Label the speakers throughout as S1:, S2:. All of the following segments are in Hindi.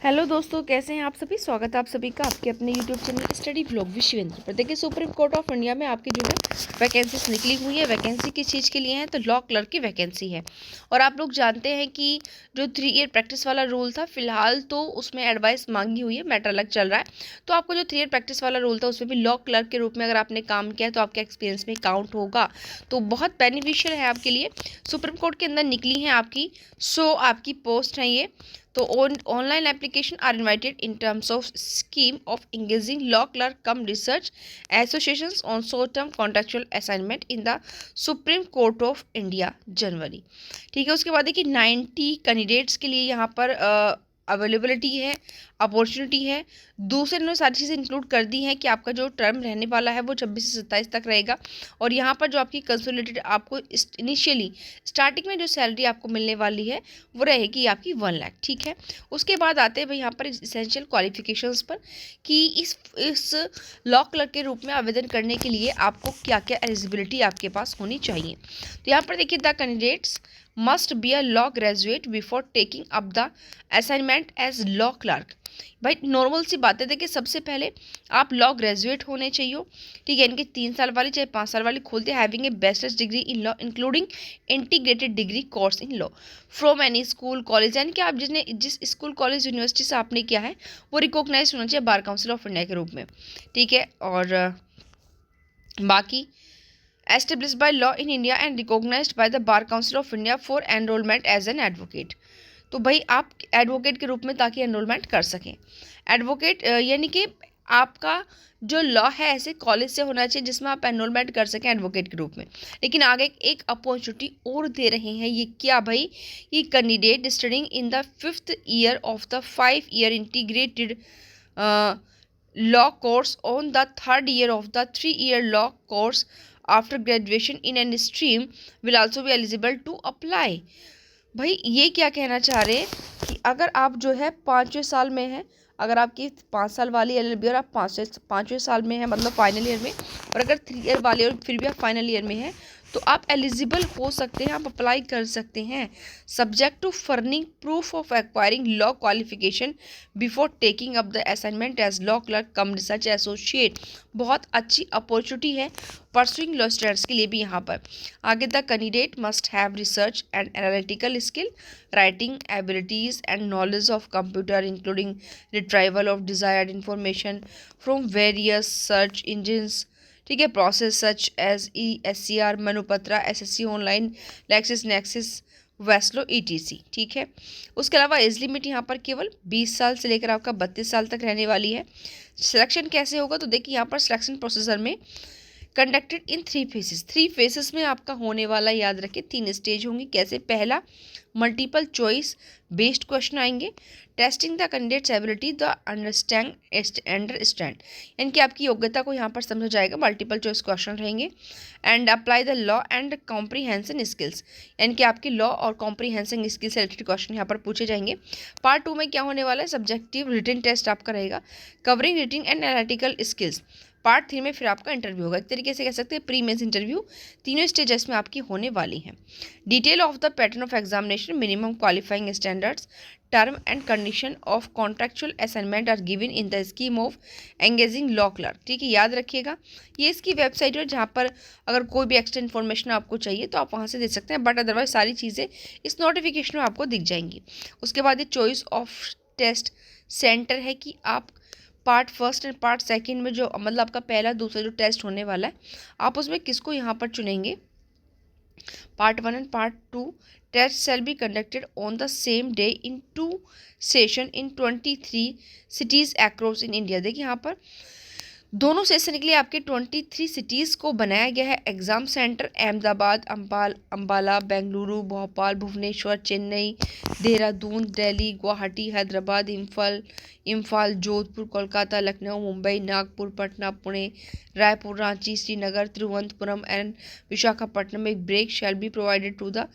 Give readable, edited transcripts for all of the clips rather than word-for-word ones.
S1: हेलो दोस्तों, कैसे हैं आप सभी। स्वागत है आप सभी का आपके अपने YouTube channel study blog Vishvendra पर। देखिए, सुप्रीम कोर्ट ऑफ इंडिया में आपकी जो है वैकेंसीज निकली हुई है। वैकेंसी किस चीज़ के लिए है तो लॉ क्लर्क की वैकेंसी है। और आप लोग जानते हैं कि जो 3 ईयर प्रैक्टिस वाला रूल था, फिलहाल तो उसमें एडवाइस मांगी हुई है, मैटर अलग चल रहा है। तो आपको जो 3 ईयर प्रैक्टिस वाला रूल था उसमें भी लॉ क्लर्क के रूप में अगर आपने काम किया तो आपके एक्सपीरियंस में काउंट होगा। तो बहुत बेनिफिशियल है आपके लिए। सुप्रीम कोर्ट के अंदर निकली है आपकी आपकी पोस्ट है ये। तो online application are invited in terms of scheme of engaging law clerk cum research associations on short term contractual assignment in the Supreme Court of India January. ठीक है, उसके बाद देखिए 90 कैंडिडेट्स के लिए यहाँ पर अवेलेबिलिटी है, अपॉर्चुनिटी है। दूसरे ने सारी चीज़ें इंक्लूड कर दी हैं कि आपका जो टर्म रहने वाला है वो 26 से 27 तक रहेगा। और यहाँ पर जो आपकी कंसोलिडेटेड आपको इनिशियली स्टार्टिंग में जो सैलरी आपको मिलने वाली है वो रहेगी आपकी 1 लाख। ठीक है, उसके बाद आते हैं भाई यहाँ पर इसेंशियल क्वालिफिकेशंस पर कि इस लॉ क्लर्क के रूप में आवेदन करने के लिए आपको क्या क्या एलिजिबिलिटी आपके पास होनी चाहिए। तो यहाँ पर देखिए, the candidates must be a law graduate before taking up the assignment as law clerk. भाई नॉर्मल सी बात है, देखिए सबसे पहले आप लॉ ग्रेजुएट होने चाहिए। ठीक है, इनके 3 साल वाली चाहे 5 साल वाली खोलते हैं, having a bachelors degree in law including integrated degree course in law from any school college, यानी कि आप जिस स्कूल कॉलेज यूनिवर्सिटी से आपने किया है वो रिकॉग्नाइज होना चाहिए बार काउंसिल ऑफ इंडिया के रूप में। ठीक है, और बाकी established by law in India and recognized by the Bar Council of India for enrollment as an advocate। तो भाई आप एडवोकेट के रूप में ताकि एनरोलमेंट कर सकें। एडवोकेट यानी कि आपका जो लॉ है ऐसे कॉलेज से होना चाहिए जिसमें आप एनरोलमेंट कर सकें एडवोकेट के रूप में। लेकिन आगे एक अपॉर्चुनिटी और दे रहे हैं, ये क्या भाई, ये candidate studying in the 5th year of the 5 year integrated law course on the 3rd year of the 3-year law course after graduation in an stream will also be eligible to apply। भाई ये क्या कहना चाह रहे हैं कि अगर आप जो है 5वें साल में हैं, अगर आपकी 5 साल वाली एलएलबी और आप 5वें साल में हैं मतलब फाइनल ईयर में, और अगर 3 ईयर वाली और फिर भी आप फाइनल ईयर में हैं तो आप एलिजिबल हो सकते हैं, आप अप्लाई कर सकते हैं subject to furnishing proof of acquiring law qualification before taking up the assignment as law clerk cum research associate. बहुत अच्छी अपॉर्चुनिटी है परसुइंग लॉ स्टूडेंट्स के लिए भी यहाँ पर। आगे the candidate must have research and analytical skill, writing abilities and knowledge of computer including retrieval of desired information from various search engines. ठीक है, process such as ESCR, Manupatra, SSC online, Lexis Nexis, Westlaw ETC। ठीक है, उसके अलावा एज लिमिट यहाँ पर केवल 20 साल से लेकर आपका 32 साल तक रहने वाली है। सिलेक्शन कैसे होगा तो देखिए, यहाँ पर सिलेक्शन प्रोसीजर में कंडक्टेड इन 3 फेसेस। 3 फेसेस में आपका होने वाला, याद रखें 3 स्टेज होंगी। कैसे, पहला मल्टीपल चॉइस बेस्ड क्वेश्चन आएंगे, testing the candidates ability the understand, यानी कि आपकी योग्यता को यहाँ पर समझा जाएगा। मल्टीपल चॉइस क्वेश्चन रहेंगे and apply the law and comprehension skills, यानी कि आपकी लॉ और कॉम्प्रीहेंशन स्किल से रिलेटेड क्वेश्चन यहाँ पर पूछे जाएंगे। पार्ट 2 में क्या होने वाला है, सब्जेक्टिव रिटन टेस्ट आपका रहेगा covering written and analytical skills. Part 3 में फिर आपका इंटरव्यू होगा, एक तरीके से कह सकते हैं प्री मेंस इंटरव्यू। तीनों स्टेजेस में आपकी होने वाली हैं। Detail of the pattern of examination, minimum qualifying standards, term and condition of contractual assignment are given in the scheme of engaging law clerk. ठीक है, याद रखिएगा ये इसकी वेबसाइट है जहाँ पर अगर कोई भी एक्स्ट्रा इन्फॉर्मेशन आपको चाहिए तो आप वहाँ से दे सकते हैं, बट अदरवाइज सारी चीज़ें इस नोटिफिकेशन में आपको दिख जाएंगी। उसके बाद ये चॉइस ऑफ टेस्ट सेंटर है कि आप पार्ट 1 एंड पार्ट 2 में जो मतलब आपका पहला दूसरा जो टेस्ट होने वाला है आप उसमें किसको यहाँ पर चुनेंगे। Part 1 and part 2 test shall be conducted on the same day in 2 session in 23 cities across in India. देखिए यहाँ पर दोनों सेशन के लिए आपके 23 सिटीज़ को बनाया गया है exam centre. Ahmedabad, Ambala, Bengaluru, Bhopal, Bhubaneswar, Chennai, Dehradun, Delhi, Guwahati, Hyderabad, Imphal, Jodhpur, Kolkata, Lucknow, Mumbai, Nagpur, Patna, Pune, Raipur, Ranchi, Srinagar, Thiruvananthapuram and Visakhapatnam. एक break shall be provided to the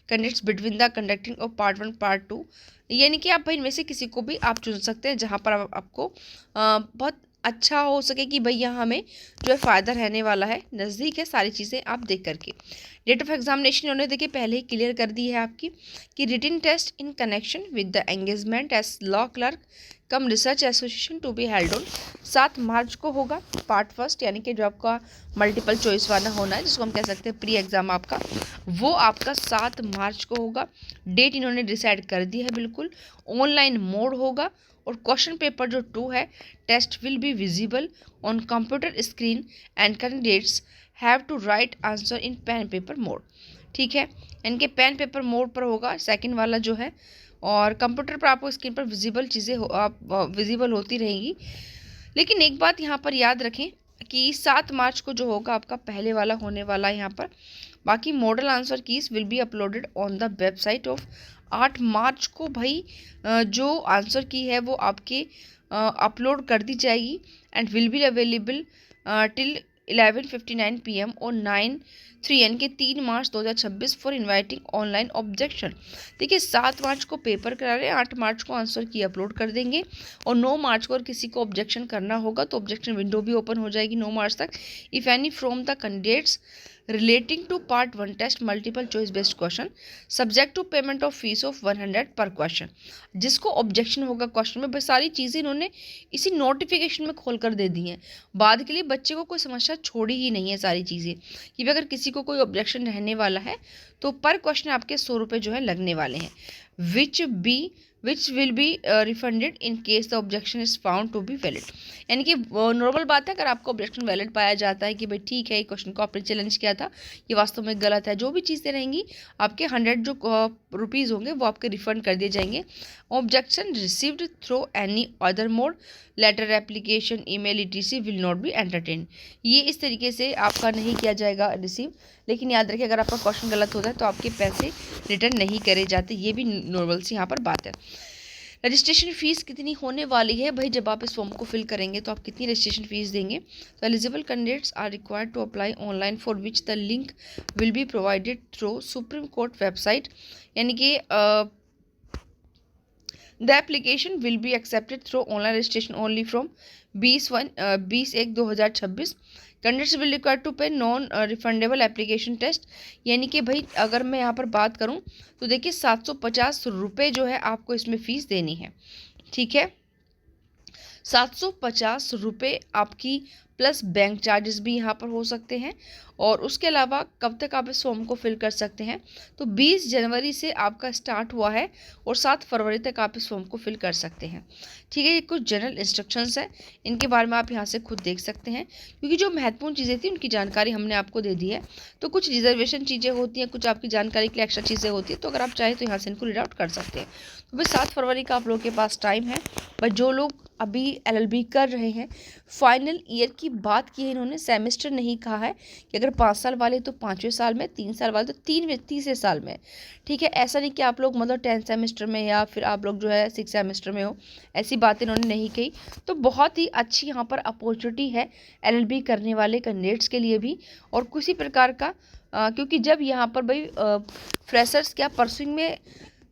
S1: candidates between the conducting of part 1 part 2, यानी कि आप भाई इनमें से किसी को भी आप चुन सकते हैं जहाँ पर आपको बहुत अच्छा हो सके कि भाई यहाँ हमें जो है फ़ायदा रहने वाला है, नज़दीक है सारी चीज़ें आप देख करके। डेट ऑफ एग्जामिनेशन उन्होंने देखिए पहले ही क्लियर कर दी है आपकी कि written test in connection with the engagement as law clerk cum research association to be held on 7 March को होगा। पार्ट फर्स्ट यानी कि जो आपका मल्टीपल चॉइस वाला होना है, जिसको हम कह सकते हैं प्री एग्जाम आपका, वो आपका 7 मार्च को होगा। डेट इन्होंने डिसाइड कर दी है बिल्कुल। ऑनलाइन मोड होगा और क्वेश्चन पेपर जो 2 है, test will be visible on computer screen and candidates have to write answer in pen paper mode. ठीक है, इनके पेन पेपर मोड पर होगा सेकंड वाला जो है, और कंप्यूटर पर आपको स्क्रीन पर विजिबल चीज़ें विजिबल होती रहेंगी। लेकिन एक बात यहाँ पर याद रखें कि 7 मार्च को जो होगा आपका पहले वाला होने वाला है यहाँ पर। बाकी model answer keys will be uploaded on the website of 8 मार्च को भाई जो आंसर की है वो आपके अपलोड कर दी जाएगी and will be available till 11:59 PM और 9/3 यानी कि 3 मार्च 2026 फॉर इनवाइटिंग ऑनलाइन ऑब्जेक्शन। देखिए 7 मार्च को पेपर करा रहे हैं, 8 मार्च को आंसर की अपलोड कर देंगे और 9 मार्च को अगर किसी को ऑब्जेक्शन करना होगा तो ऑब्जेक्शन विंडो भी ओपन हो जाएगी 9 मार्च तक। If any from the candidates relating to part 1 test multiple choice based question subject to payment of fees of 100 per question। जिसको ऑब्जेक्शन होगा क्वेश्चन में, बस सारी चीज़ें इन्होंने इसी नोटिफिकेशन में खोल कर दे दी हैं। बाद के लिए बच्चे को कोई समस्या छोड़ी ही नहीं है सारी चीज़ें कि अगर किसी को कोई ऑब्जेक्शन रहने वाला है तो पर क्वेश्चन आपके 100 रुपये जो है लगने वाले हैं, which will be refunded in case the objection is found to be valid. यानी कि नॉर्मल बात है, अगर आपको ऑब्जेक्शन वैलिड पाया जाता है कि भाई ठीक है, ये क्वेश्चन को आपने चैलेंज किया था, ये वास्तव में गलत है, जो भी चीज़ें रहेंगी आपके 100 जो रुपीज़ होंगे वो आपके रिफंड कर दिए जाएंगे। Objection received through any other mode letter application email etc will not be entertain. ये इस तरीके से आपका नहीं किया जाएगा रिसीव। लेकिन याद रखिए अगर आपका क्वेश्चन गलत होता है तो आपके पैसे रिटर्न नहीं करे जाते, ये भी नॉर्मल सी यहाँ पर बात है। रजिस्ट्रेशन फ़ीस कितनी होने वाली है भाई, जब आप इस फॉर्म को फिल करेंगे तो आप कितनी रजिस्ट्रेशन फ़ीस देंगे। तो eligible candidates are required to apply online for which the link will be provided through supreme court website. यानी कि the application will be accepted through online registration only from 20/1/2026। Candidates will require to pay non refundable application test. यानी कि भाई अगर मैं यहाँ पर बात करूँ तो देखिए 750 रुपये जो है आपको इसमें फ़ीस देनी है। ठीक है, 750 रुपये आपकी प्लस बैंक चार्जेस भी यहाँ पर हो सकते हैं। और उसके अलावा कब तक आप इस फॉर्म को फिल कर सकते हैं, तो 20 जनवरी से आपका स्टार्ट हुआ है और 7 फरवरी तक आप इस फॉर्म को फिल कर सकते हैं। ठीक है, ये कुछ जनरल इंस्ट्रक्शंस हैं, इनके बारे में आप यहाँ से खुद देख सकते हैं, क्योंकि जो महत्वपूर्ण चीज़ें थी उनकी जानकारी हमने आपको दे दी है। तो कुछ रिजर्वेशन चीज़ें होती हैं, कुछ आपकी जानकारी के लिए एक्स्ट्रा चीज़ें होती हैं, तो अगर आप चाहें तो यहाँ से इनको रीड आउट कर सकते हैं। तो भाई 7 फरवरी का आप लोगों के पास टाइम है। बट जो लोग अभी LLB कर रहे हैं, फाइनल ईयर की बात की है इन्होंने, सेमेस्टर नहीं कहा है कि अगर 5 साल वाले तो 5वें साल में, 3 साल वाले तो 3वें साल में। ठीक है, ऐसा नहीं कि आप लोग मतलब 10th सेमेस्टर में या फिर आप लोग जो है 6th सेमेस्टर में हो, ऐसी बातें इन्होंने नहीं कही। तो बहुत ही अच्छी यहाँ पर अपॉर्चुनिटी है LLB करने वाले कैंडिडेट्स के लिए भी। और किसी प्रकार का क्योंकि जब यहाँ पर भाई फ्रेशर्स क्या परसुइंग में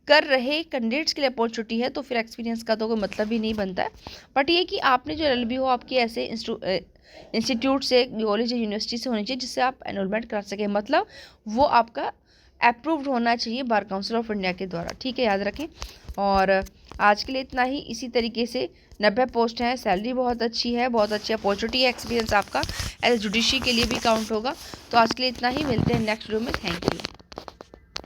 S1: कर रहे कैंडिडेट्स के लिए अपॉर्चुनिटी है, तो फिर एक्सपीरियंस का तो कोई मतलब ही नहीं बनता है। बट ये कि आपने जो LLB हो आपकी ऐसे इंस्टीट्यूट से, कॉलेज या यूनिवर्सिटी से होनी चाहिए जिससे आप एनरोलमेंट करा सकें, मतलब वो आपका अप्रूव्ड होना चाहिए बार काउंसिल ऑफ इंडिया के द्वारा। ठीक है, याद रखें। और आज के लिए इतना ही। इसी तरीके से 90 पोस्ट हैं, सैलरी बहुत अच्छी है, बहुत अच्छी अपॉर्चुनिटी है, एक्सपीरियंस आपका एज जुडिशरी के लिए भी काउंट होगा। तो आज के लिए इतना ही, मिलते हैं नेक्स्ट वीडियो में। Thank you.